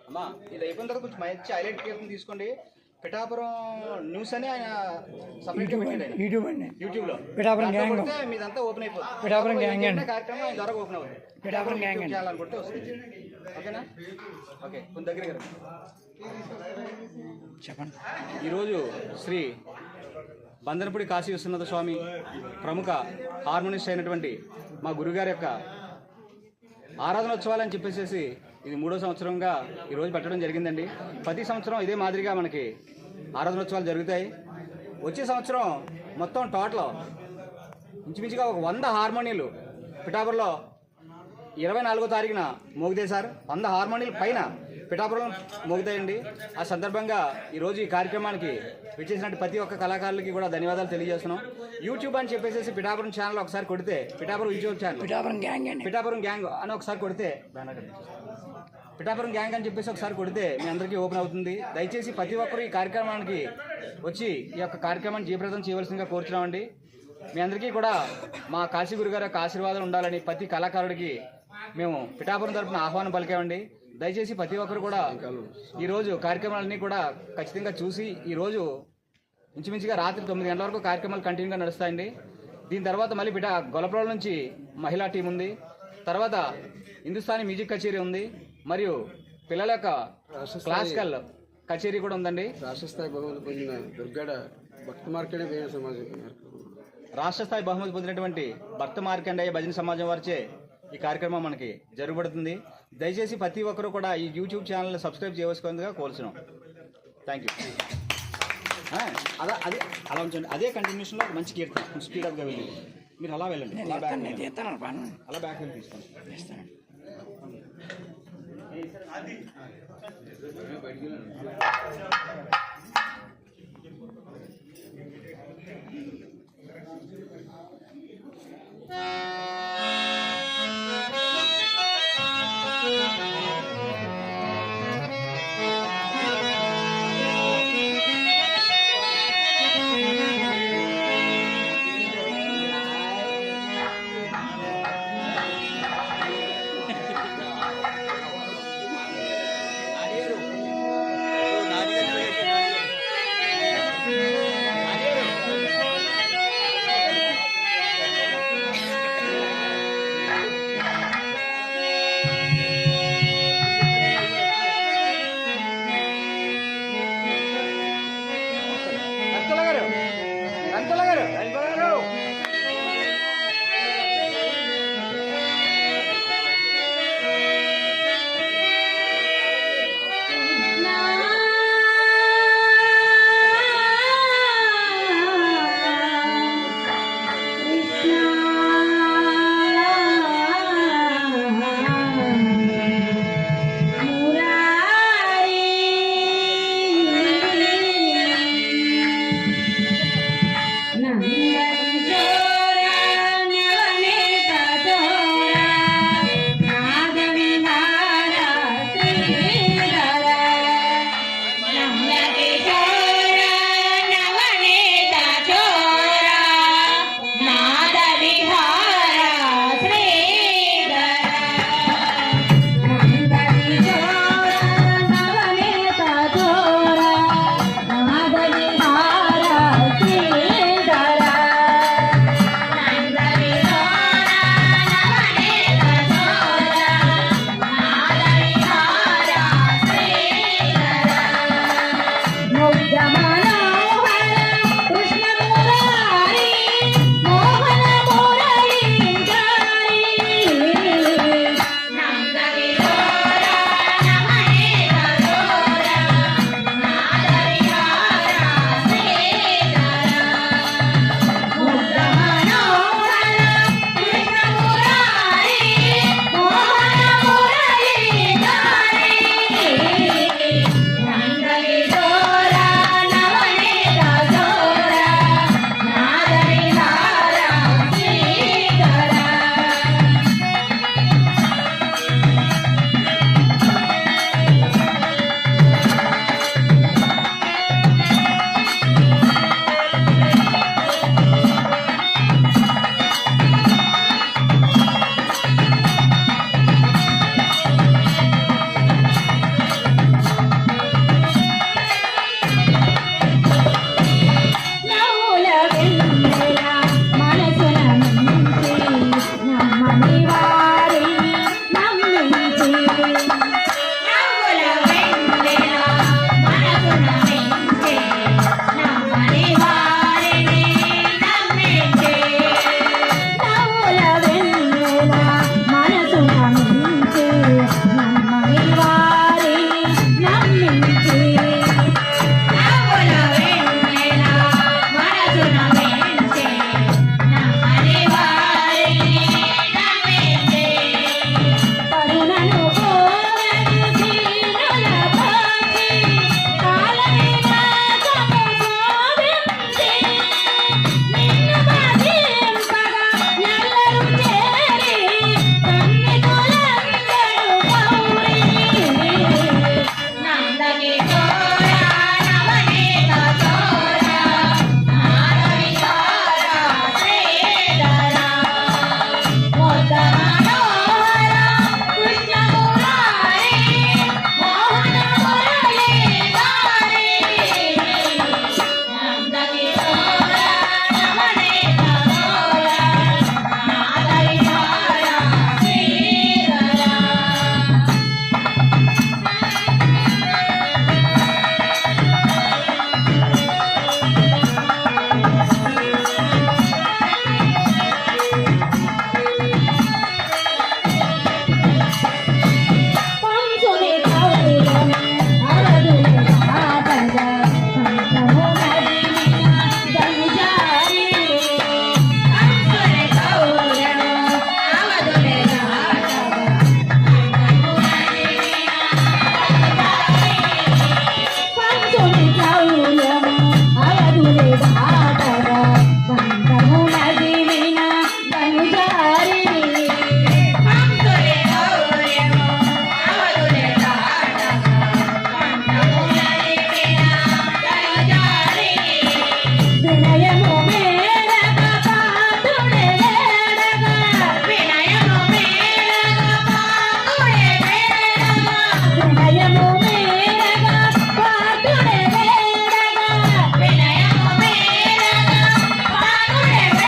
అమ్మా ఇది అయిపోయిన తర్వాత కొంచెం మంచి హైలైట్ కేసులు తీసుకోండి. పిఠాపురం న్యూస్ అని ఆయన యూట్యూబ్లో పిఠాపురం గ్యాంగ్ మీదంతా ఓపెన్ అయిపోతుంది. పిఠాపురం గ్యాంగ్ కార్యక్రమం ఆయన ద్వారా ఓపెన్ అవుతుంది. పిఠాపురం గ్యాంగ్ చేయాలనుకుంటే వస్తుంది. ఓకేనా? ఓకే, కొంత దగ్గర చెప్పండి. ఈరోజు శ్రీ బంధనపూడి కాశీ విశ్వనాథ స్వామి ప్రముఖ హార్మోనిస్ట్ అయినటువంటి మా గురుగారి యొక్క ఆరాధనోత్సవాలని చెప్పేసి ఇది 3వ సంవత్సరంగా ఈరోజు పెట్టడం జరిగిందండి. ప్రతి సంవత్సరం ఇదే మాదిరిగా మనకి ఆరాధనోత్సవాలు జరుగుతాయి. వచ్చే సంవత్సరం మొత్తం టోటల్ ఇంచుమించుగా ఒక 100 హార్మోనియలు పిఠాపురంలో 24వ తారీఖున మోగుతాయి సార్. 100 హార్మోనియల్ పైన పిఠాపురం మోగుతాయండి. ఆ సందర్భంగా ఈరోజు ఈ కార్యక్రమానికి విచ్చేసినట్టు ప్రతి ఒక్క కళాకారులకి కూడా ధన్యవాదాలు తెలియజేస్తున్నాం. యూట్యూబ్ అని చెప్పేసి పిఠాపురం ఛానల్ ఒకసారి కొడితే, Pithapuram YouTube channel Pithapuram gang అని ఒకసారి కొడితే, పిఠాపురం గ్యాంగ్ అని చెప్పేసి ఒకసారి కొడితే మీ అందరికీ ఓపెన్ అవుతుంది. దయచేసి ప్రతి ఒక్కరు ఈ కార్యక్రమానికి వచ్చి ఈ యొక్క కార్యక్రమాన్ని జయప్రదం చేయవలసిందిగా కోరుతున్నామండి. మీ అందరికీ కూడా మా కాశీ గురుగారి యొక్క ఆశీర్వాదాలు ఉండాలని ప్రతి కళాకారుడికి మేము పిఠాపురం తరఫున ఆహ్వానం పలికామండి. దయచేసి ప్రతి ఒక్కరు కూడా ఈరోజు కార్యక్రమాలన్నీ కూడా ఖచ్చితంగా చూసి, ఈరోజు ఇంచుమించుగా రాత్రి 9 గంటల వరకు కార్యక్రమాలు కంటిన్యూగా నడుస్తాయండి. దీని తర్వాత మళ్ళీ గొల్లపురం నుంచి మహిళా టీం ఉంది, తర్వాత హిందుస్థానీ మ్యూజిక్ కచేరీ ఉంది, మరియు పిల్లల యొక్క క్లాసికల్ కచేరీ కూడా ఉందండి. రాష్ట్ర స్థాయి బహుమతి పొందిన దుర్గడ భక్త మార్కండేయ సమాజం, రాష్ట్ర స్థాయి బహుమతి పొందినటువంటి భక్త మార్కండేయ భజన సమాజం వారిచే ఈ కార్యక్రమం మనకి జరగబడుతుంది. దయచేసి ప్రతి ఒక్కరూ కూడా ఈ యూట్యూబ్ ఛానల్ని సబ్స్క్రైబ్ చేయవలసిందిగా కోరుచున్నాం. Thank you. అలా ఉంచండి. అదే కంటిన్యూషన్లో మంచి కీర్తన స్పీడప్గా వెళ్ళి మీరు అలా వెళ్ళండి. అలా బ్యాక్ వెళ్ళి తీసుకోండి.